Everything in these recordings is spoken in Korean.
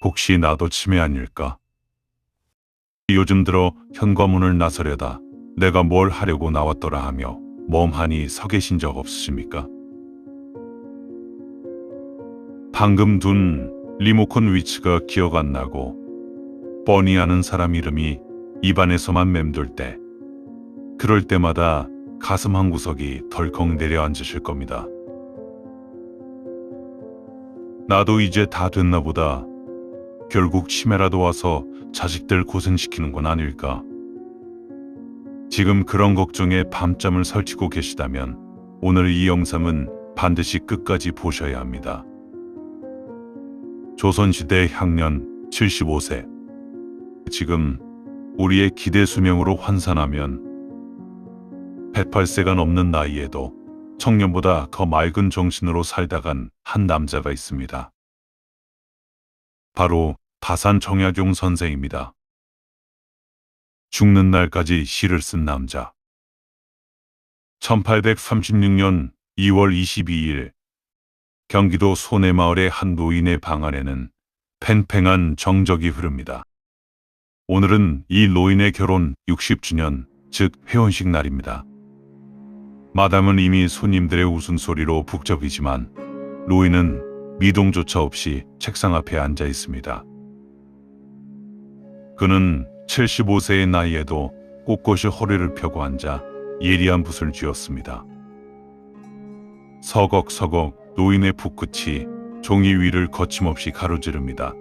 혹시 나도 치매 아닐까? 요즘 들어 현관문을 나서려다 내가 뭘 하려고 나왔더라 하며 멍하니 서 계신 적 없으십니까? 방금 둔 리모컨 위치가 기억 안 나고 뻔히 아는 사람 이름이 입안에서만 맴돌 때, 그럴 때마다 가슴 한 구석이 덜컥 내려앉으실 겁니다. 나도 이제 다 됐나 보다. 결국 치매라도 와서 자식들 고생시키는 건 아닐까. 지금 그런 걱정에 밤잠을 설치고 계시다면 오늘 이 영상은 반드시 끝까지 보셔야 합니다. 조선시대 향년 75세. 지금 우리의 기대 수명으로 환산하면 108세가 넘는 나이에도 청년보다 더 맑은 정신으로 살다간 한 남자가 있습니다. 바로 다산 정약용 선생입니다. 죽는 날까지 시를 쓴 남자. 1836년 2월 22일 경기도 소내마을의 한 노인의 방 안에는 팽팽한 정적이 흐릅니다. 오늘은 이 노인의 결혼 60주년, 즉 회원식 날입니다. 마담은 이미 손님들의 웃음소리로 북적이지만 노인은 미동조차 없이 책상 앞에 앉아 있습니다. 그는 75세의 나이에도 꼿꼿이 허리를 펴고 앉아 예리한 붓을 쥐었습니다. 서걱서걱 노인의 붓끝이 종이 위를 거침없이 가로지릅니다.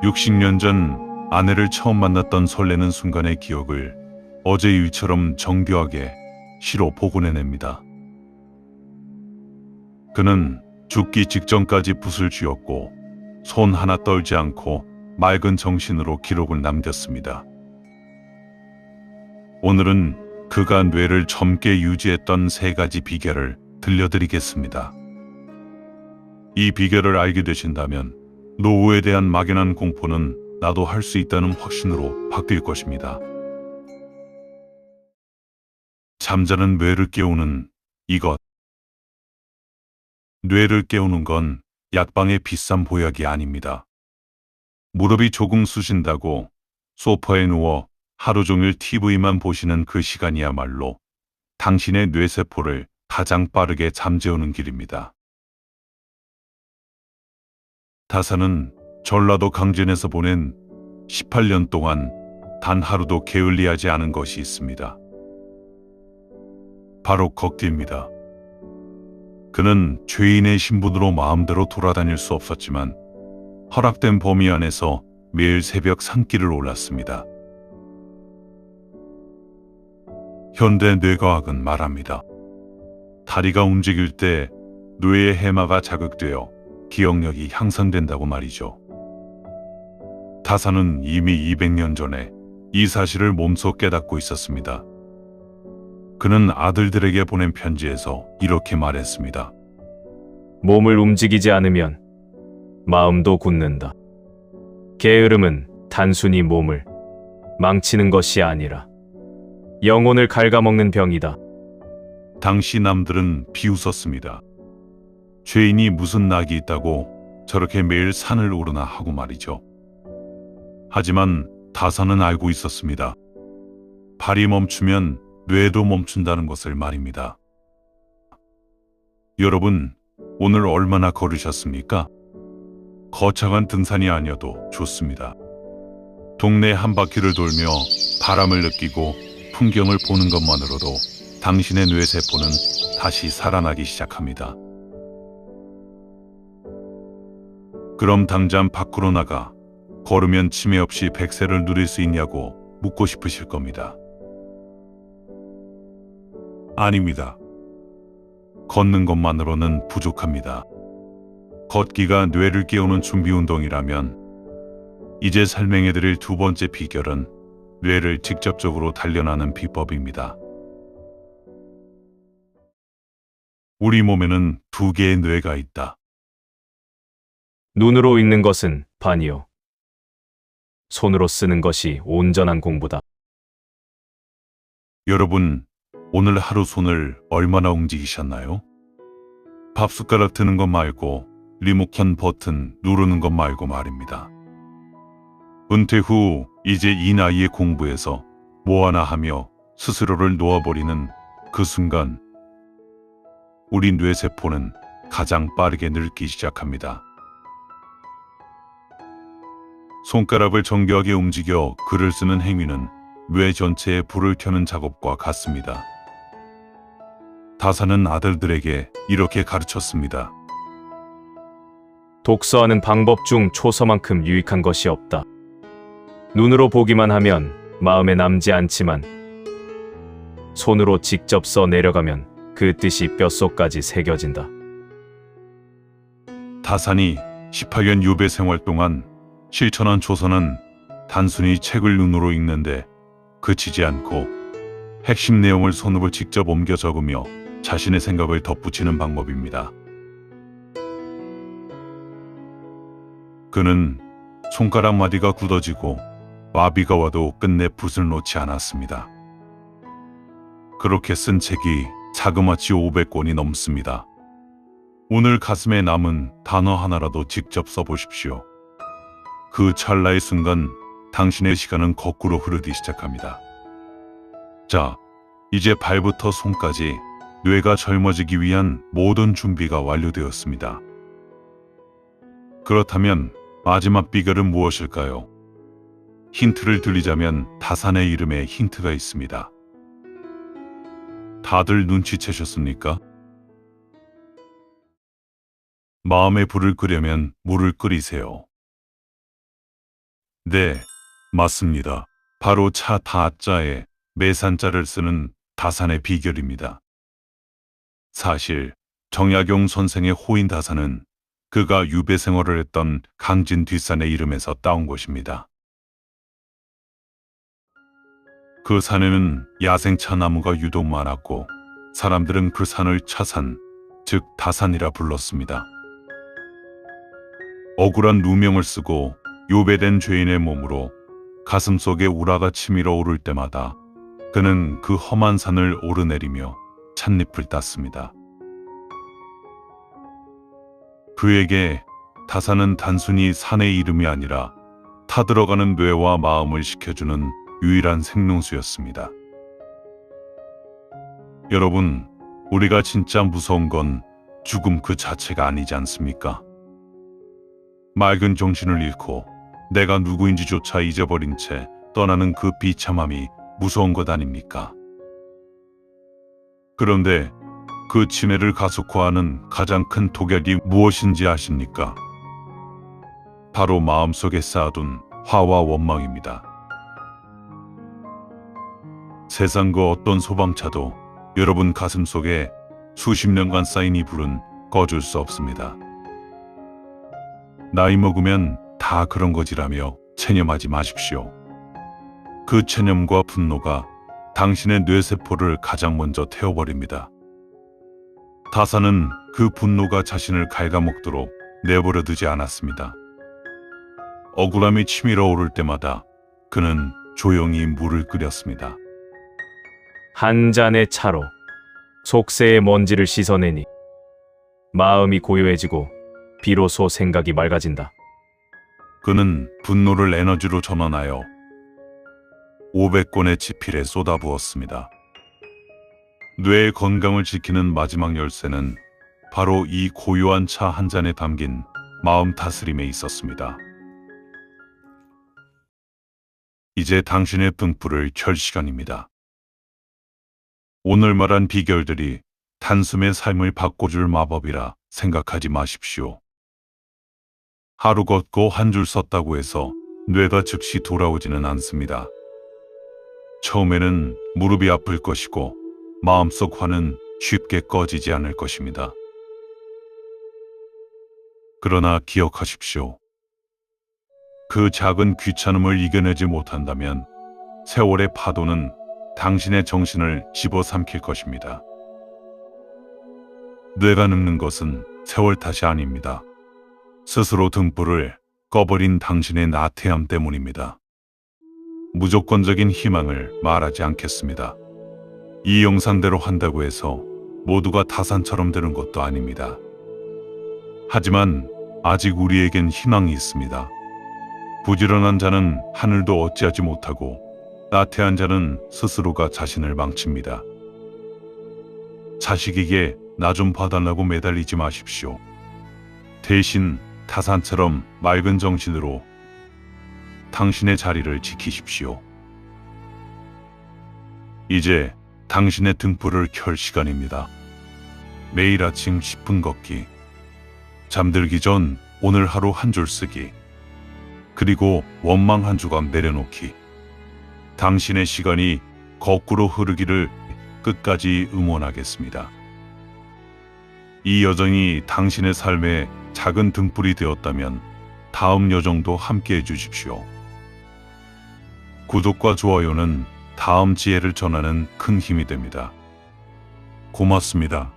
60년 전 아내를 처음 만났던 설레는 순간의 기억을 어제의 일처럼 정교하게 시로 복원해냅니다. 그는 죽기 직전까지 붓을 쥐었고 손 하나 떨지 않고 맑은 정신으로 기록을 남겼습니다. 오늘은 그가 뇌를 젊게 유지했던 3가지 비결을 들려드리겠습니다. 이 비결을 알게 되신다면 노후에 대한 막연한 공포는 나도 할 수 있다는 확신으로 바뀔 것입니다. 잠자는 뇌를 깨우는 이것. 뇌를 깨우는 건 약방의 비싼 보약이 아닙니다. 무릎이 조금 쑤신다고 소파에 누워 하루 종일 TV만 보시는 그 시간이야말로 당신의 뇌세포를 가장 빠르게 잠재우는 길입니다. 다산은 전라도 강진에서 보낸 18년 동안 단 하루도 게을리하지 않은 것이 있습니다. 바로 걷기입니다. 그는 죄인의 신분으로 마음대로 돌아다닐 수 없었지만 허락된 범위 안에서 매일 새벽 산길을 올랐습니다. 현대 뇌과학은 말합니다. 다리가 움직일 때 뇌의 해마가 자극되어 기억력이 향상된다고 말이죠. 다산은 이미 200년 전에 이 사실을 몸소 깨닫고 있었습니다. 그는 아들들에게 보낸 편지에서 이렇게 말했습니다. 몸을 움직이지 않으면 마음도 굳는다. 게으름은 단순히 몸을 망치는 것이 아니라 영혼을 갉아먹는 병이다. 당시 남들은 비웃었습니다. 죄인이 무슨 낙이 있다고 저렇게 매일 산을 오르나 하고 말이죠. 하지만 다산은 알고 있었습니다. 발이 멈추면 뇌도 멈춘다는 것을 말입니다. 여러분, 오늘 얼마나 걸으셨습니까? 거창한 등산이 아니어도 좋습니다. 동네 한 바퀴를 돌며 바람을 느끼고 풍경을 보는 것만으로도 당신의 뇌세포는 다시 살아나기 시작합니다. 그럼 당장 밖으로 나가 걸으면 치매 없이 100세를 누릴 수 있냐고 묻고 싶으실 겁니다. 아닙니다. 걷는 것만으로는 부족합니다. 걷기가 뇌를 깨우는 준비 운동이라면 이제 설명해드릴 2번째 비결은 뇌를 직접적으로 단련하는 비법입니다. 우리 몸에는 2개의 뇌가 있다. 눈으로 읽는 것은 반이요. 손으로 쓰는 것이 온전한 공부다. 여러분, 오늘 하루 손을 얼마나 움직이셨나요? 밥숟가락 드는 것 말고 리모컨 버튼 누르는 것 말고 말입니다. 은퇴 후 이제 이 나이에 공부해서 뭐하나 하며 스스로를 놓아버리는 그 순간 우리 뇌세포는 가장 빠르게 늙기 시작합니다. 손가락을 정교하게 움직여 글을 쓰는 행위는 뇌 전체에 불을 켜는 작업과 같습니다. 다사는 아들들에게 이렇게 가르쳤습니다. 독서하는 방법 중 초서만큼 유익한 것이 없다. 눈으로 보기만 하면 마음에 남지 않지만 손으로 직접 써 내려가면 그 뜻이 뼛속까지 새겨진다. 다산이 18년 유배 생활 동안 실천한 초서는 단순히 책을 눈으로 읽는데 그치지 않고 핵심 내용을 손으로 직접 옮겨 적으며 자신의 생각을 덧붙이는 방법입니다. 그는 손가락 마디가 굳어지고 마비가 와도 끝내 붓을 놓지 않았습니다. 그렇게 쓴 책이 자그마치 500권이 넘습니다. 오늘 가슴에 남은 단어 하나라도 직접 써보십시오. 그 찰나의 순간 당신의 시간은 거꾸로 흐르기 시작합니다. 자, 이제 발부터 손까지 뇌가 젊어지기 위한 모든 준비가 완료되었습니다. 그렇다면 마지막 비결은 무엇일까요? 힌트를 드리자면 다산의 이름에 힌트가 있습니다. 다들 눈치채셨습니까? 마음의 불을 끄려면 물을 끓이세요. 네, 맞습니다. 바로 차 다자에 매산자를 쓰는 다산의 비결입니다. 사실 정약용 선생의 호인 다산은 그가 유배 생활을 했던 강진 뒷산의 이름에서 따온 것입니다. 그 산에는 야생차 나무가 유독 많았고 사람들은 그 산을 차산, 즉 다산이라 불렀습니다. 억울한 누명을 쓰고 유배된 죄인의 몸으로 가슴속에 우라가 치밀어 오를 때마다 그는 그 험한 산을 오르내리며 찻잎을 땄습니다. 그에게 다산은 단순히 산의 이름이 아니라 타들어가는 뇌와 마음을 식혀주는 유일한 생명수였습니다. 여러분, 우리가 진짜 무서운 건 죽음 그 자체가 아니지 않습니까? 맑은 정신을 잃고 내가 누구인지조차 잊어버린 채 떠나는 그 비참함이 무서운 것 아닙니까? 그런데 그 치매를 가속화하는 가장 큰 독약이 무엇인지 아십니까? 바로 마음속에 쌓아둔 화와 원망입니다. 세상 그 어떤 소방차도 여러분 가슴속에 수십 년간 쌓인 이 불은 꺼줄 수 없습니다. 나이 먹으면 다 그런 거지라며 체념하지 마십시오. 그 체념과 분노가 당신의 뇌세포를 가장 먼저 태워버립니다. 다산은 그 분노가 자신을 갉아먹도록 내버려 두지 않았습니다. 억울함이 치밀어 오를 때마다 그는 조용히 물을 끓였습니다. 한 잔의 차로 속세의 먼지를 씻어내니 마음이 고요해지고 비로소 생각이 맑아진다. 그는 분노를 에너지로 전환하여 500권의 지필에 쏟아부었습니다. 뇌의 건강을 지키는 마지막 열쇠는 바로 이 고요한 차 한 잔에 담긴 마음 다스림에 있었습니다. 이제 당신의 등불을 켤 시간입니다. 오늘 말한 비결들이 단숨에 삶을 바꿔줄 마법이라 생각하지 마십시오. 하루 걷고 한 줄 썼다고 해서 뇌가 즉시 돌아오지는 않습니다. 처음에는 무릎이 아플 것이고 마음속 화는 쉽게 꺼지지 않을 것입니다. 그러나 기억하십시오. 그 작은 귀찮음을 이겨내지 못한다면 세월의 파도는 당신의 정신을 집어삼킬 것입니다. 뇌가 늙는 것은 세월 탓이 아닙니다. 스스로 등불을 꺼버린 당신의 나태함 때문입니다. 무조건적인 희망을 말하지 않겠습니다. 이 영상대로 한다고 해서 모두가 다산처럼 되는 것도 아닙니다. 하지만 아직 우리에겐 희망이 있습니다. 부지런한 자는 하늘도 어찌하지 못하고 나태한 자는 스스로가 자신을 망칩니다. 자식에게 나 좀 봐달라고 매달리지 마십시오. 대신 타산처럼 맑은 정신으로 당신의 자리를 지키십시오. 이제 당신의 등불을 켤 시간입니다. 매일 아침 10분 걷기, 잠들기 전 오늘 하루 한 줄 쓰기, 그리고 원망 한 주간 내려놓기. 당신의 시간이 거꾸로 흐르기를 끝까지 응원하겠습니다. 이 여정이 당신의 삶의 작은 등불이 되었다면 다음 여정도 함께 해주십시오. 구독과 좋아요는 다음 지혜를 전하는 큰 힘이 됩니다. 고맙습니다.